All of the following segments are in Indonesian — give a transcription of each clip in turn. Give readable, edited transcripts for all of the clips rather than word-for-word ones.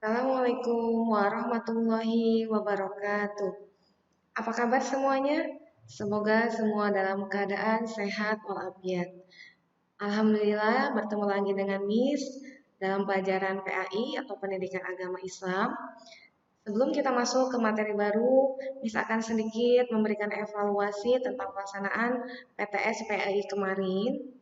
Assalamualaikum warahmatullahi wabarakatuh. Apa kabar semuanya? Semoga semua dalam keadaan sehat walafiat. Alhamdulillah bertemu lagi dengan Miss dalam pelajaran PAI atau Pendidikan Agama Islam. Sebelum kita masuk ke materi baru, Miss akan sedikit memberikan evaluasi tentang pelaksanaan PTS PAI kemarin.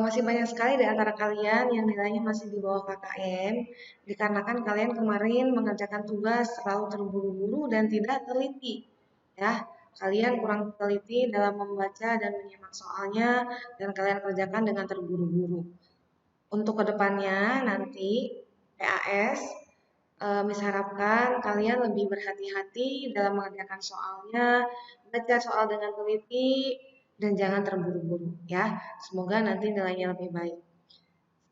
Masih banyak sekali di antara kalian yang nilainya masih di bawah KKM, dikarenakan kalian kemarin mengerjakan tugas terlalu terburu-buru dan tidak teliti. Ya, kalian kurang teliti dalam membaca dan menyimak soalnya, dan kalian kerjakan dengan terburu-buru. Untuk kedepannya nanti PAS, Miss harapkan kalian lebih berhati-hati dalam mengerjakan soalnya, baca soal dengan teliti, dan jangan terburu-buru ya. Semoga nanti nilainya lebih baik.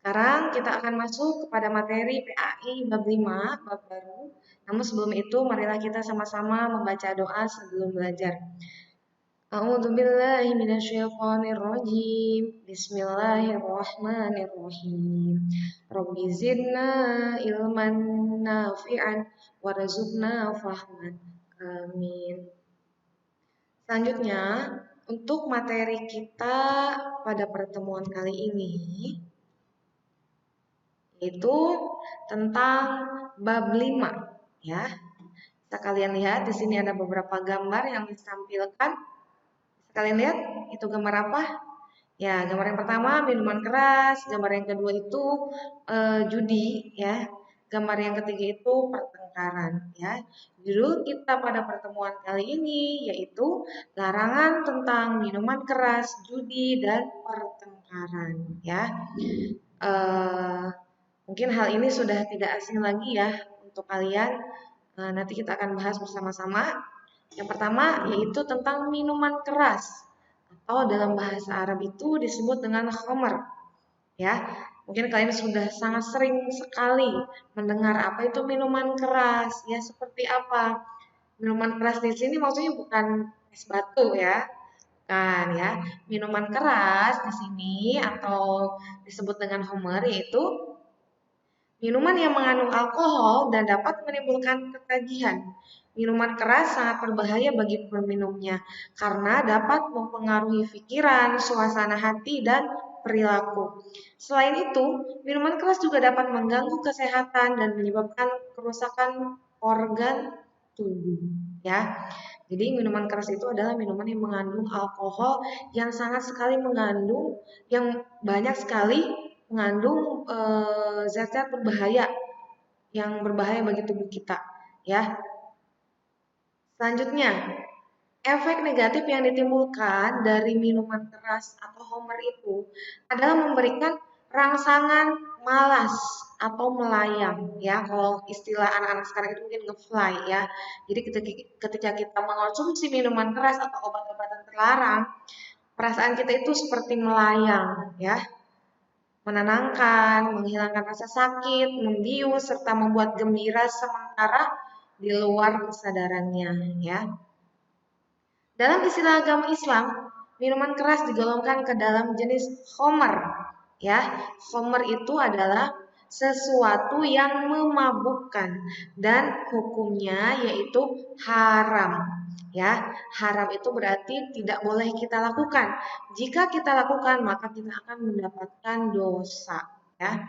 Sekarang kita akan masuk kepada materi PAI bab 5, bab baru. Namun sebelum itu marilah kita sama-sama membaca doa sebelum belajar. A'udzubillahi minasyaitonirrajim. Bismillahirrahmanirrahim. Rabbi zidna ilman nafi'an warzuqna fahman. Amin. Selanjutnya, untuk materi kita pada pertemuan kali ini yaitu tentang bab 5 ya. Bisa kalian lihat di sini ada beberapa gambar yang ditampilkan. Bisa kalian lihat itu gambar apa? Ya, gambar yang pertama minuman keras, gambar yang kedua itu judi ya. Gambar yang ketiga itu pertengkaran ya. Judul kita pada pertemuan kali ini yaitu larangan tentang minuman keras, judi dan pertengkaran ya. Mungkin hal ini sudah tidak asing lagi ya untuk kalian. Nanti kita akan bahas bersama-sama. Yang pertama yaitu tentang minuman keras atau dalam bahasa Arab itu disebut dengan khamr. Ya, mungkin kalian sudah sangat sering sekali mendengar apa itu minuman keras. Ya, seperti apa? Minuman keras di sini maksudnya bukan es batu ya. Kan ya. Minuman keras di sini atau disebut dengan khamr yaitu minuman yang mengandung alkohol dan dapat menimbulkan ketagihan. Minuman keras sangat berbahaya bagi peminumnya karena dapat mempengaruhi pikiran, suasana hati, dan perilaku. Selain itu, minuman keras juga dapat mengganggu kesehatan dan menyebabkan kerusakan organ tubuh. Ya, jadi minuman keras itu adalah minuman yang mengandung alkohol yang sangat sekali mengandung, yang banyak sekali mengandung zat-zat berbahaya yang berbahaya bagi tubuh kita ya. Selanjutnya, efek negatif yang ditimbulkan dari minuman keras atau khamr itu adalah memberikan rangsangan malas atau melayang ya. Kalau istilah anak-anak sekarang itu mungkin ngefly ya. Jadi ketika kita mengonsumsi minuman keras atau obat-obatan terlarang, perasaan kita itu seperti melayang ya, menenangkan, menghilangkan rasa sakit, membius, serta membuat gembira sementara di luar kesadarannya ya. Dalam istilah agama Islam, minuman keras digolongkan ke dalam jenis khamr ya. Khamr itu adalah sesuatu yang memabukkan dan hukumnya yaitu haram ya. Haram itu berarti tidak boleh kita lakukan. Jika kita lakukan maka kita akan mendapatkan dosa ya.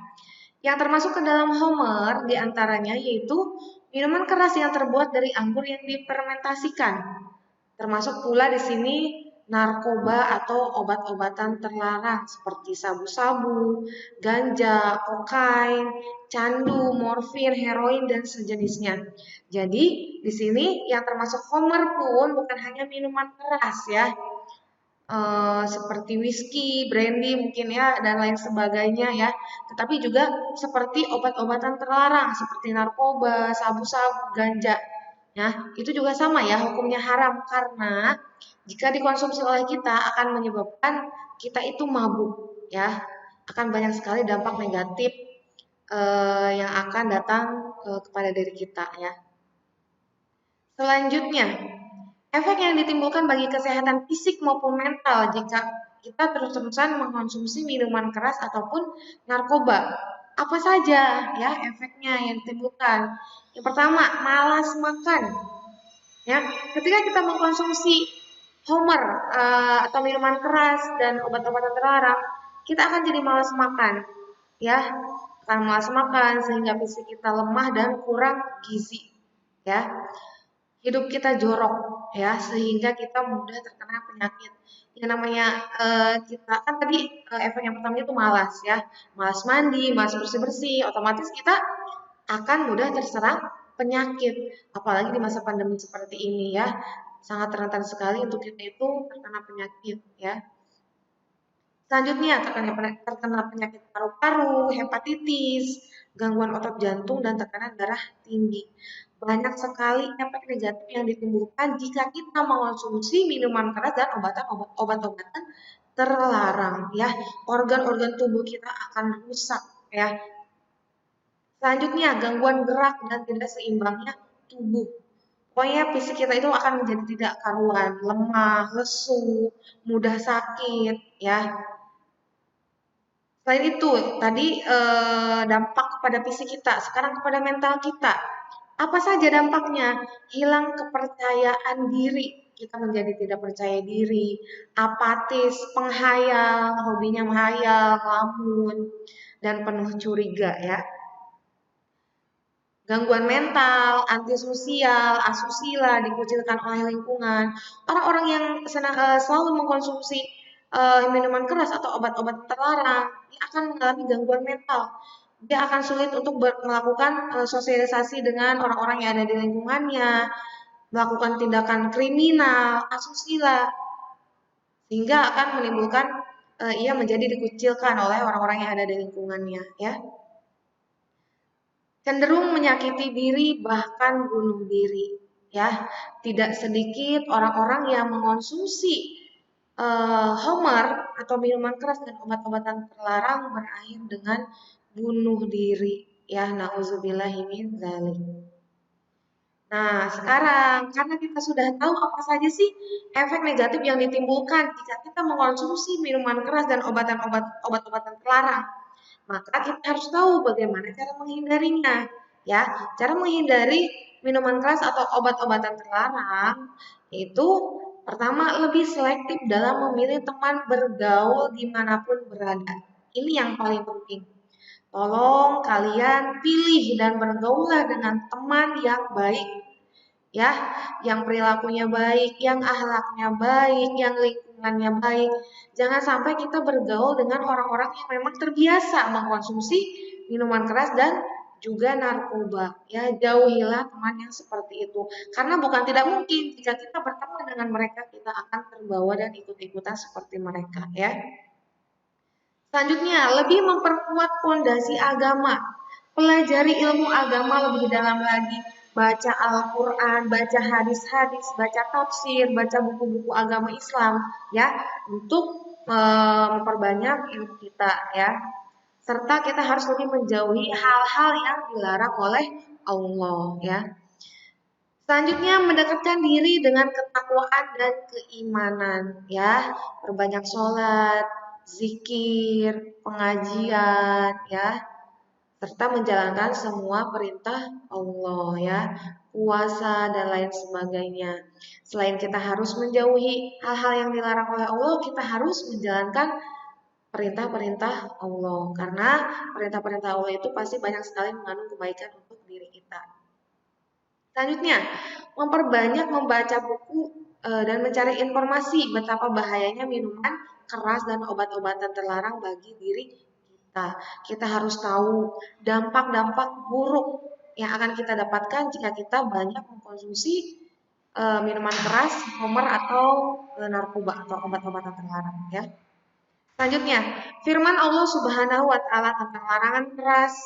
Yang termasuk ke dalam khamr diantaranya yaitu minuman keras yang terbuat dari anggur yang difermentasikan. Termasuk pula di sini narkoba atau obat-obatan terlarang seperti sabu-sabu, ganja, kokain, candu, morfin, heroin, dan sejenisnya. Jadi di sini yang termasuk khamr pun bukan hanya minuman keras ya, seperti whisky, brandy mungkin ya, dan lain sebagainya ya. Tetapi juga seperti obat-obatan terlarang seperti narkoba, sabu-sabu, ganja. Ya, itu juga sama ya, hukumnya haram karena jika dikonsumsi oleh kita akan menyebabkan kita itu mabuk ya. Akan banyak sekali dampak negatif yang akan datang kepada diri kita ya. Selanjutnya, efek yang ditimbulkan bagi kesehatan fisik maupun mental jika kita terus-terusan mengkonsumsi minuman keras ataupun narkoba. Apa saja ya efeknya yang ditimbulkan? Yang pertama, malas makan. Ya, ketika kita mengkonsumsi homer atau minuman keras dan obat-obatan terlarang, kita akan jadi malas makan. Ya, akan malas makan sehingga fisik kita lemah dan kurang gizi. Ya, hidup kita jorok ya sehingga kita mudah terkena penyakit. Yang namanya kita kan tadi efek yang pertama itu malas ya, malas mandi, malas bersih-bersih, otomatis kita akan mudah terserang penyakit. Apalagi di masa pandemi seperti ini ya, sangat rentan sekali untuk kita itu terkena penyakit ya. Selanjutnya terkena penyakit paru-paru, hepatitis, gangguan otot jantung, dan tekanan darah tinggi. Banyak sekali efek negatif yang ditimbulkan jika kita mengonsumsi minuman keras dan obat-obatan terlarang ya. Organ-organ tubuh kita akan rusak ya. Selanjutnya gangguan gerak dan tidak seimbangnya tubuh. Pokoknya fisik kita itu akan menjadi tidak karuan, lemah, lesu, mudah sakit ya. Selain itu, tadi dampak kepada fisik kita, sekarang kepada mental kita. Apa saja dampaknya? Hilang kepercayaan diri, kita menjadi tidak percaya diri, apatis, penghayal, hobinya menghayal, ngelamun, dan penuh curiga ya. Gangguan mental, antisosial, asusila, dikucilkan oleh lingkungan. Orang-orang yang selalu mengkonsumsi minuman keras atau obat-obat terlarang, dia akan mengalami gangguan mental. Dia akan sulit untuk melakukan sosialisasi dengan orang-orang yang ada di lingkungannya, melakukan tindakan kriminal, asusila, sehingga akan menimbulkan ia menjadi dikucilkan oleh orang-orang yang ada di lingkungannya, ya. Cenderung menyakiti diri bahkan bunuh diri ya. Tidak sedikit orang-orang yang mengonsumsi homer atau minuman keras dan obat-obatan terlarang berakhir dengan bunuh diri ya. Nauzubillahi min dzalik. Nah, sekarang karena kita sudah tahu apa saja sih efek negatif yang ditimbulkan jika kita mengkonsumsi minuman keras dan obat-obatan terlarang, maka kita harus tahu bagaimana cara menghindarinya. Ya, cara menghindari minuman keras atau obat-obatan terlarang itu pertama lebih selektif dalam memilih teman bergaul dimanapun berada. Ini yang paling penting. Tolong kalian pilih dan bergaulah dengan teman yang baik, ya, yang perilakunya baik, yang akhlaknya baik, yang lingkungannya baik. Jangan sampai kita bergaul dengan orang-orang yang memang terbiasa mengkonsumsi minuman keras dan juga narkoba. Ya, jauhilah teman yang seperti itu. Karena bukan tidak mungkin jika kita berteman dengan mereka, kita akan terbawa dan ikut-ikutan seperti mereka, ya. Selanjutnya, lebih memperkuat fondasi agama. Pelajari ilmu agama lebih dalam lagi. Baca Al-Quran, baca hadis-hadis, baca tafsir, baca buku-buku agama Islam, ya, untuk memperbanyak ilmu kita, ya. Serta kita harus lebih menjauhi hal-hal yang dilarang oleh Allah, ya. Selanjutnya mendekatkan diri dengan ketakwaan dan keimanan, ya. Perbanyak sholat, zikir, pengajian, ya, serta menjalankan semua perintah Allah, ya, puasa dan lain sebagainya. Selain kita harus menjauhi hal-hal yang dilarang oleh Allah, kita harus menjalankan perintah-perintah Allah, karena perintah-perintah Allah itu pasti banyak sekali mengandung kebaikan untuk diri kita. Selanjutnya, memperbanyak membaca buku dan mencari informasi betapa bahayanya minuman keras dan obat-obatan terlarang bagi diri kita. Kita harus tahu dampak-dampak buruk yang akan kita dapatkan jika kita banyak mengkonsumsi minuman keras, homer atau narkoba atau obat-obatan terlarang, ya. Selanjutnya, firman Allah Subhanahu wa taala tentang larangan keras,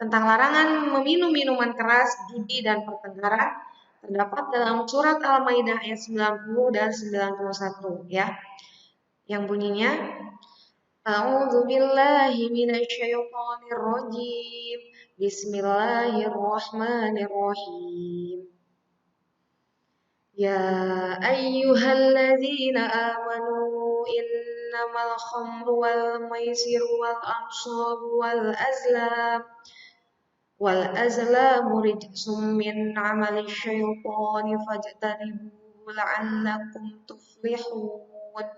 tentang larangan meminum minuman keras, judi dan pertengkaran terdapat dalam surat Al-Maidah ayat 90 dan 91, ya. Yang bunyinya A'udzu billahi minasyaitonir rajim. Bismillahirrahmanirrahim. Ya ayyuhalladzina amanu innamal khamru wal maisiru wal ansabu wal azlamu rijsum min amali syaitani fajtanibuhu la'allakum tuflihun.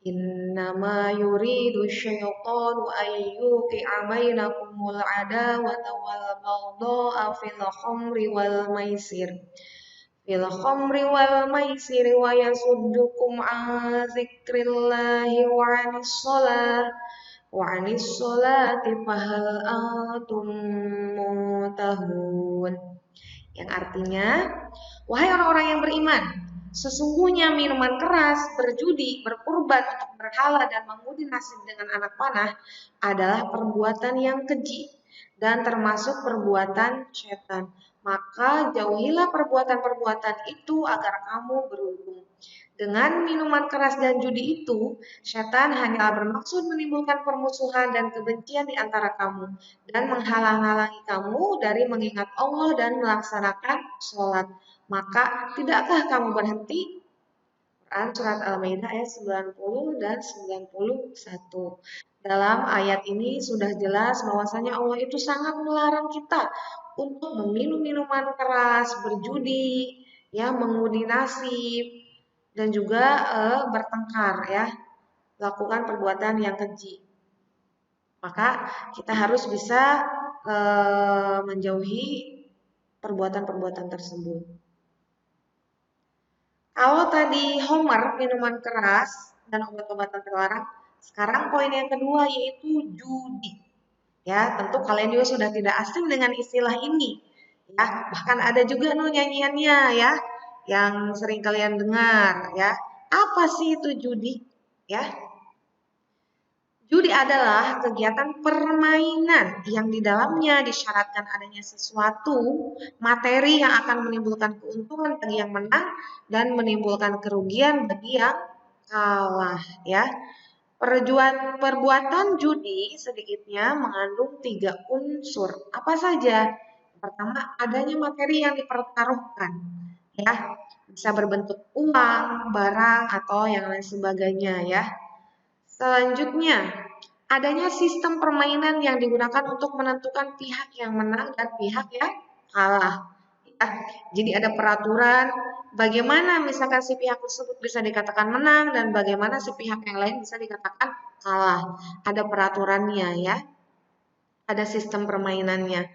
Innama yuridu syaitanu an yuqi'a bainakumul adawata wal baghdha'a fil khamri wal maisir wa yasuddukum an dzikrillahi wa anis sholati fahal antum muntahun. Yang artinya, wahai orang-orang yang beriman, sesungguhnya minuman keras, berjudi, berkurban untuk berhala dan mengundi nasib dengan anak panah adalah perbuatan yang keji dan termasuk perbuatan setan. Maka jauhilah perbuatan-perbuatan itu agar kamu beruntung. Dengan minuman keras dan judi itu, setan hanyalah bermaksud menimbulkan permusuhan dan kebencian di antara kamu dan menghalang-halangi kamu dari mengingat Allah dan melaksanakan sholat. Maka tidakkah kamu berhenti? Quran Surat Al-Maidah ayat 90 dan 91. Dalam ayat ini sudah jelas bahwasanya Allah itu sangat melarang kita untuk meminum minuman keras, berjudi, ya, mengundi nasib, dan juga bertengkar, ya, lakukan perbuatan yang keji. Maka kita harus bisa menjauhi perbuatan-perbuatan tersebut. Kalau tadi Homer minuman keras dan obat-obatan terlarang, sekarang poin yang kedua yaitu judi. Ya, tentu kalian juga sudah tidak asing dengan istilah ini. Ya, bahkan ada juga nyanyiannya, ya, yang sering kalian dengar, ya. Apa sih itu judi? Ya, judi adalah kegiatan permainan yang di dalamnya disyaratkan adanya sesuatu materi yang akan menimbulkan keuntungan bagi yang menang dan menimbulkan kerugian bagi yang kalah, ya. Perbuatan judi sedikitnya mengandung 3 unsur. Apa saja? Pertama, adanya materi yang dipertaruhkan, ya. Bisa berbentuk uang, barang, atau yang lain sebagainya, ya. Selanjutnya, adanya sistem permainan yang digunakan untuk menentukan pihak yang menang dan pihak yang kalah. Ya, jadi ada peraturan bagaimana misalkan si pihak tersebut bisa dikatakan menang dan bagaimana si pihak yang lain bisa dikatakan kalah. Ada peraturannya, ya. Ada sistem permainannya.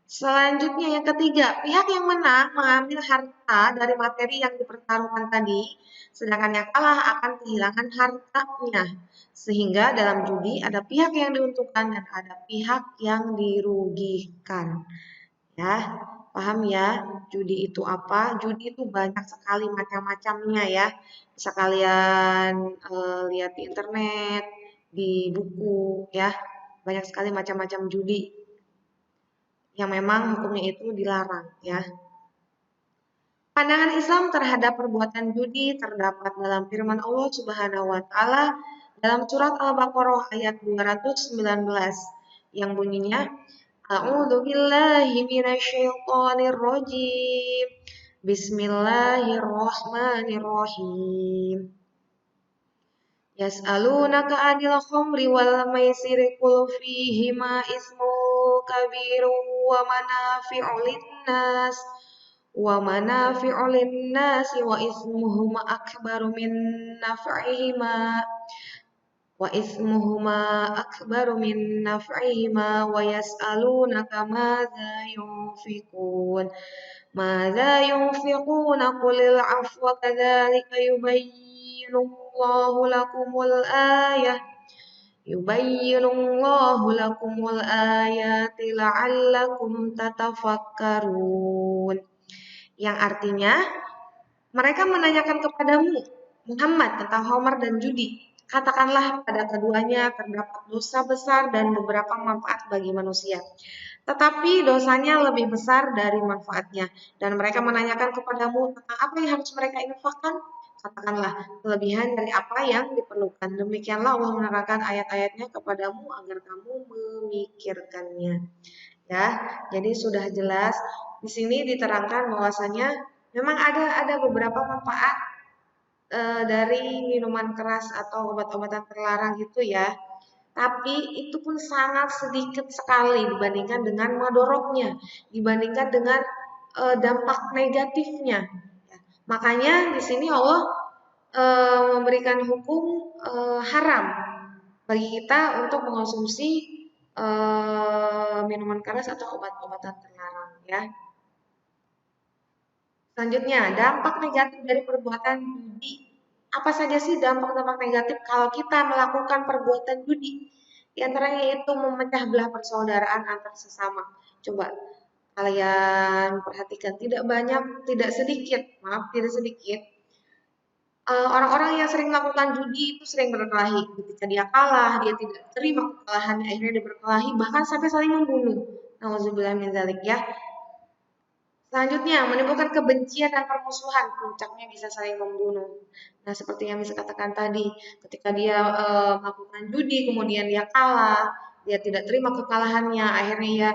Selanjutnya yang ketiga, pihak yang menang mengambil harta dari materi yang dipertaruhkan tadi, sedangkan yang kalah akan kehilangan hartanya. Sehingga dalam judi ada pihak yang diuntungkan dan ada pihak yang dirugikan. Ya, paham ya? Judi itu apa? Judi itu banyak sekali macam-macamnya, ya. Bisa kalian lihat di internet, di buku, ya. Banyak sekali macam-macam judi yang memang hukumnya itu dilarang, ya. Pandangan Islam terhadap perbuatan judi terdapat dalam firman Allah Subhanahu wa taala dalam surat Al-Baqarah ayat 219 yang bunyinya A'udzu billahi minasyaitonir rajim. Bismillahirrahmanirrahim. Yas'alunaka 'anil khamri wal maisiri qul fihima ismu kabirun wa manafi'u wa ismuhuma akbaru min naf'ihima wa yas'alunaka madza yunfiquna qulil 'afwa kadzalika yubayyinullahu lakumul ayati la'allakum tatafakkarun. Yang artinya, mereka menanyakan kepadamu, Muhammad, tentang Homer dan judi. Katakanlah pada keduanya terdapat dosa besar dan beberapa manfaat bagi manusia. Tetapi dosanya lebih besar dari manfaatnya. Dan mereka menanyakan kepadamu tentang apa yang harus mereka infakkan. Katakanlah, kelebihan dari apa yang diperlukan. Demikianlah Allah menerangkan ayat-ayatnya kepadamu agar kamu memikirkannya. Ya, jadi sudah jelas di sini diterangkan bahwasanya Memang ada beberapa manfaat dari minuman keras atau obat-obatan terlarang itu ya. Tapi itu pun sangat sedikit sekali dibandingkan dengan madorotnya, dibandingkan dengan dampak negatifnya. Ya. Makanya di sini Allah memberikan hukum haram bagi kita untuk mengonsumsi minuman keras atau obat-obatan terlarang ya. Selanjutnya, dampak negatif dari perbuatan judi. Apa saja sih dampak-dampak negatif kalau kita melakukan perbuatan judi? Di antaranya itu memecah belah persaudaraan antar sesama. Coba kalian perhatikan, tidak banyak, tidak sedikit, maaf, tidak sedikit. Orang-orang yang sering melakukan judi itu sering berkelahi. Ketika dia kalah, dia tidak terima kekalahannya, akhirnya dia berkelahi, bahkan sampai saling membunuh. Nauzubillah min dzalik ya. Selanjutnya, menimbulkan kebencian dan permusuhan, puncaknya bisa saling membunuh. Nah, seperti yang bisa katakan tadi, ketika dia melakukan judi, kemudian dia kalah, dia tidak terima kekalahannya, akhirnya dia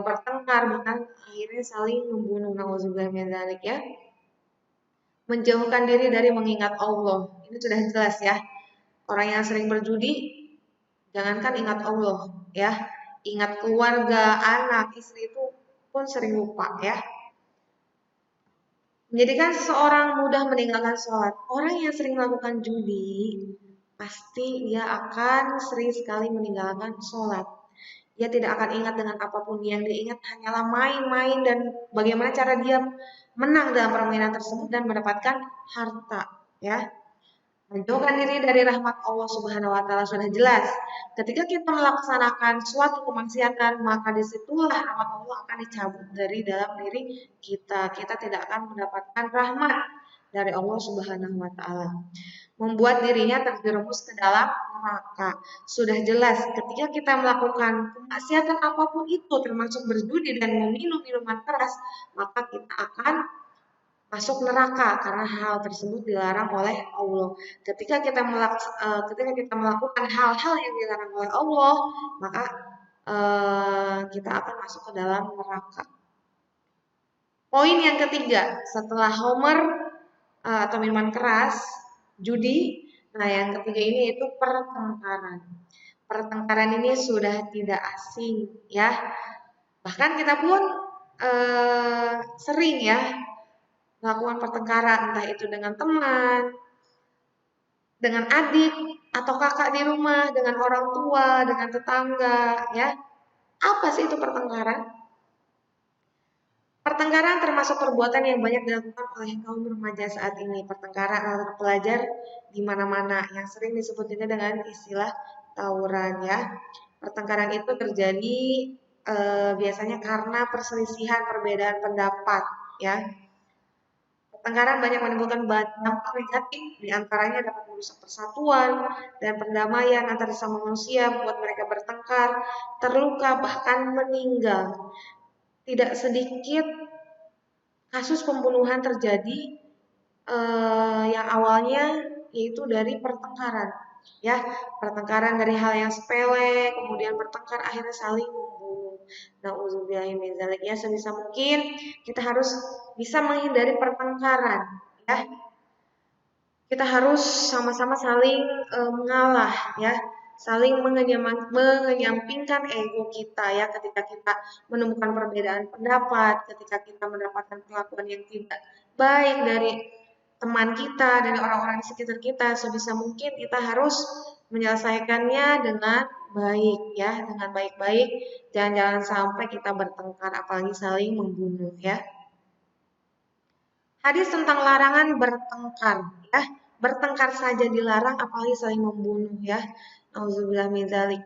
bertengkar, bahkan akhirnya saling membunuh. Nauzubillah min dzalik ya. Menjauhkan diri dari mengingat Allah. Ini sudah jelas ya. Orang yang sering berjudi, jangankan ingat Allah ya, ingat keluarga, anak, istri itu pun sering lupa ya. Menjadikan seseorang mudah meninggalkan sholat. Orang yang sering melakukan judi, pasti dia akan sering sekali meninggalkan sholat. Dia tidak akan ingat dengan apapun, yang dia ingat hanyalah main-main dan bagaimana cara dia menang dalam permainan tersebut dan mendapatkan harta ya. Menjauhkan diri dari rahmat Allah Subhanahu wa taala sudah jelas. Ketika kita melaksanakan suatu kemaksiatan, maka disitulah rahmat Allah akan dicabut dari dalam diri kita. Kita tidak akan mendapatkan rahmat dari Allah Subhanahu wa taala. Membuat dirinya terjerumus ke dalam neraka. Sudah jelas ketika kita melakukan kemaksiatan apapun itu, termasuk berjudi dan meminum minuman keras, maka kita akan masuk neraka karena hal tersebut dilarang oleh Allah. Ketika kita melakukan hal-hal yang dilarang oleh Allah, maka kita akan masuk ke dalam neraka. Poin yang ketiga, setelah homer atau minuman keras, judi, nah yang ketiga ini itu pertengkaran. Pertengkaran ini sudah tidak asing ya. Bahkan kita pun sering ya melakukan pertengkaran, entah itu dengan teman, dengan adik atau kakak di rumah, dengan orang tua, dengan tetangga, ya. Apa sih itu pertengkaran? Pertengkaran termasuk perbuatan yang banyak dilakukan oleh kaum remaja saat ini. Pertengkaran antar pelajar di mana-mana yang sering disebut ini dengan istilah tawuran ya. Pertengkaran itu terjadi biasanya karena perselisihan perbedaan pendapat ya. Pertengkaran banyak menimbulkan dampak negatif, diantaranya dapat merusak persatuan dan perdamaian antar sesama manusia, membuat mereka bertengkar, terluka, bahkan meninggal. Tidak sedikit kasus pembunuhan terjadi yang awalnya yaitu dari pertengkaran. Ya, pertengkaran dari hal yang sepele, kemudian bertengkar akhirnya saling membunuh. Nauzubillahiminzalik ya, sebisa mungkin kita harus bisa menghindari pertengkaran ya. Kita harus sama-sama saling mengalah ya, saling mengenyampingkan ego kita ya ketika kita menemukan perbedaan pendapat, ketika kita mendapatkan perlakuan yang tidak baik dari teman kita, dari orang-orang di sekitar kita, sebisa mungkin kita harus menyelesaikannya dengan baik ya, dengan baik-baik. Jangan sampai kita bertengkar, apalagi saling membunuh ya. Hadis tentang larangan bertengkar ya. Bertengkar saja dilarang, apalagi saling membunuh ya. Auzubillah min dzalik.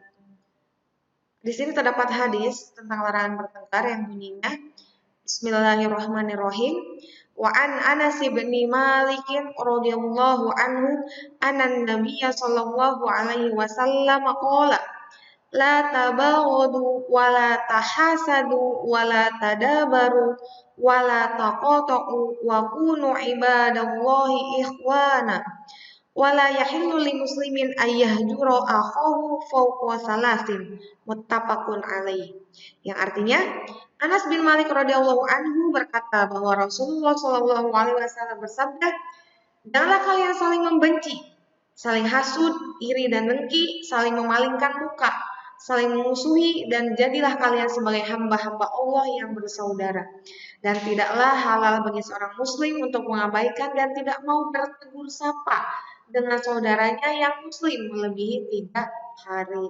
Di sini terdapat hadis tentang larangan bertengkar yang bunyinya Bismillahirrahmanirrahim. Wa an Anas bin Malik radhiyallahu anhu anna Nabiyya sallallahu alaihi wasallam qala la tabaghadu wa la tahasadu wa la tadabaru wa la taqatu wa kunu ibadallahi ikhwana wala yahillu li muslimin ayyahjura akhahu fawqa salasin muttafaqun alaih. Yang artinya Anas bin Malik radhiyallahu anhu berkata bahwa Rasulullah shallallahu alaihi wasallam bersabda, janganlah kalian saling membenci, saling hasud, iri dan dengki, saling memalingkan muka, saling memusuhi, dan jadilah kalian sebagai hamba-hamba Allah yang bersaudara. Dan tidaklah halal bagi seorang muslim untuk mengabaikan dan tidak mau bertegur sapa dengan saudaranya yang muslim melebihi 3 hari.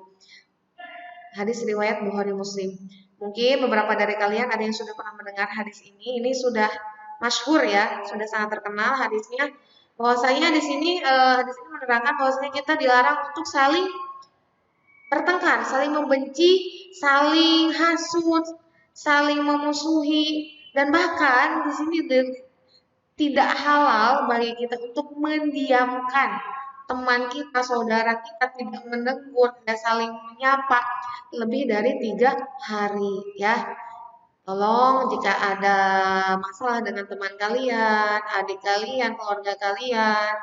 Hadis riwayat Bukhari Muslim. Mungkin beberapa dari kalian ada yang sudah pernah mendengar hadis ini. Ini sudah masyhur ya, sudah sangat terkenal hadisnya. Bahwasanya di sini hadis ini menerangkan bahwasanya kita dilarang untuk saling bertengkar, saling membenci, saling hasut, saling memusuhi, dan bahkan di sini tidak halal bagi kita untuk mendiamkan teman kita, saudara kita, tidak menegur, tidak saling menyapa lebih dari 3 hari ya. Tolong jika ada masalah dengan teman kalian, adik kalian, keluarga kalian,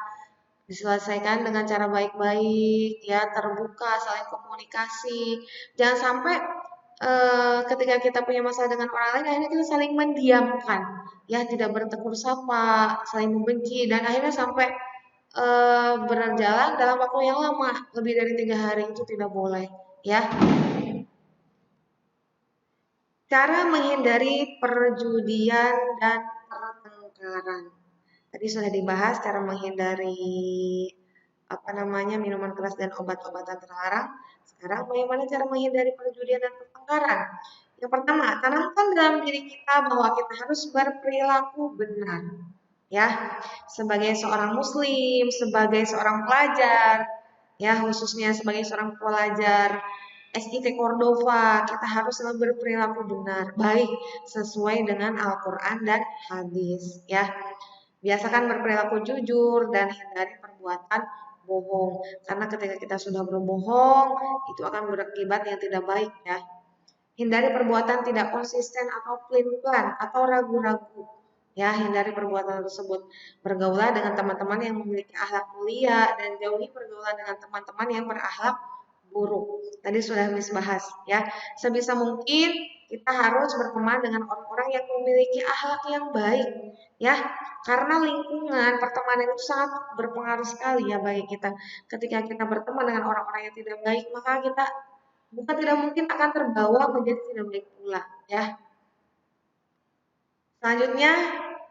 diselesaikan dengan cara baik-baik ya, terbuka, saling komunikasi. Jangan sampai ketika kita punya masalah dengan orang lain akhirnya kita saling mendiamkan ya, tidak bertegur sapa, saling membenci, dan akhirnya sampai berjalan dalam waktu yang lama lebih dari 3 hari. Itu tidak boleh ya. Cara menghindari perjudian dan pertengkaran. Tadi sudah dibahas cara menghindari minuman keras dan obat-obatan terlarang. Sekarang bagaimana cara menghindari perjudian dan pertengkaran? Yang pertama, tanamkan dalam diri kita bahwa kita harus berperilaku benar. Ya, sebagai seorang muslim, sebagai seorang pelajar, ya khususnya sebagai seorang pelajar SIT Cordova, kita harus selalu berperilaku benar, baik sesuai dengan Al-Quran dan hadis. Ya, biasakan berperilaku jujur dan hindari perbuatan bohong. Karena ketika kita sudah berbohong, itu akan berakibat yang tidak baik ya. Hindari perbuatan tidak konsisten atau pelin-pelan atau ragu-ragu. Ya, hindari perbuatan tersebut. Bergaulah dengan teman-teman yang memiliki akhlak mulia dan jauhi pergaulan dengan teman-teman yang berakhlak buruk. Tadi sudah Miss bahas ya. Sebisa mungkin kita harus berteman dengan orang-orang yang memiliki akhlak yang baik ya. Karena lingkungan pertemanan itu sangat berpengaruh sekali ya bagi kita. Ketika kita berteman dengan orang-orang yang tidak baik, maka kita bukan tidak mungkin akan terbawa menjadi tidak baik pula ya. Selanjutnya,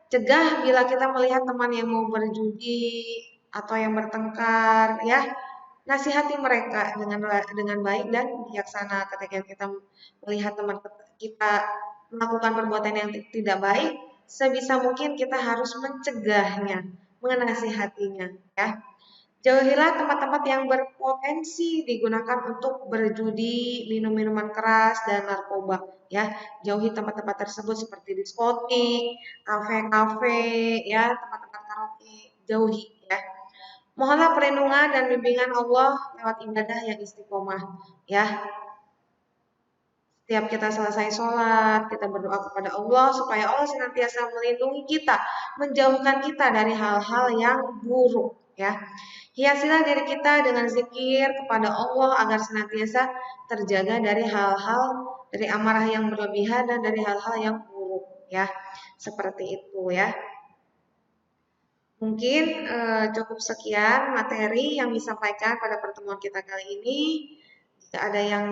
cegah bila kita melihat teman yang mau berjudi atau yang bertengkar ya. Nasihati mereka dengan baik dan bijaksana. Ketika kita melihat teman kita melakukan perbuatan yang tidak baik, sebisa mungkin kita harus mencegahnya, menasihatinya ya. Jauhilah tempat-tempat yang berpotensi digunakan untuk berjudi, minum minuman keras, dan narkoba. Ya, jauhi tempat-tempat tersebut seperti diskotik, kafe-kafe, ya, tempat-tempat karaoke, jauhi ya. Mohonlah perlindungan dan bimbingan Allah lewat ibadah yang istiqomah. Ya, setiap kita selesai sholat, kita berdoa kepada Allah supaya Allah senantiasa melindungi kita, menjauhkan kita dari hal-hal yang buruk. Ya, hiasilah diri kita dengan zikir kepada Allah agar senantiasa terjaga dari hal-hal, dari amarah yang berlebihan dan dari hal-hal yang buruk. Ya, seperti itu ya. Mungkin cukup sekian materi yang disampaikan pada pertemuan kita kali ini. Jika ada yang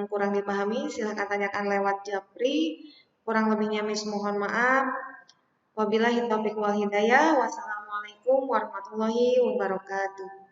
kurang dipahami, silahkan tanyakan lewat Japri. Kurang lebihnya Miss mohon maaf. Wabillahi taufiq wal hidayah. Wassalamualaikum warahmatullahi wabarakatuh.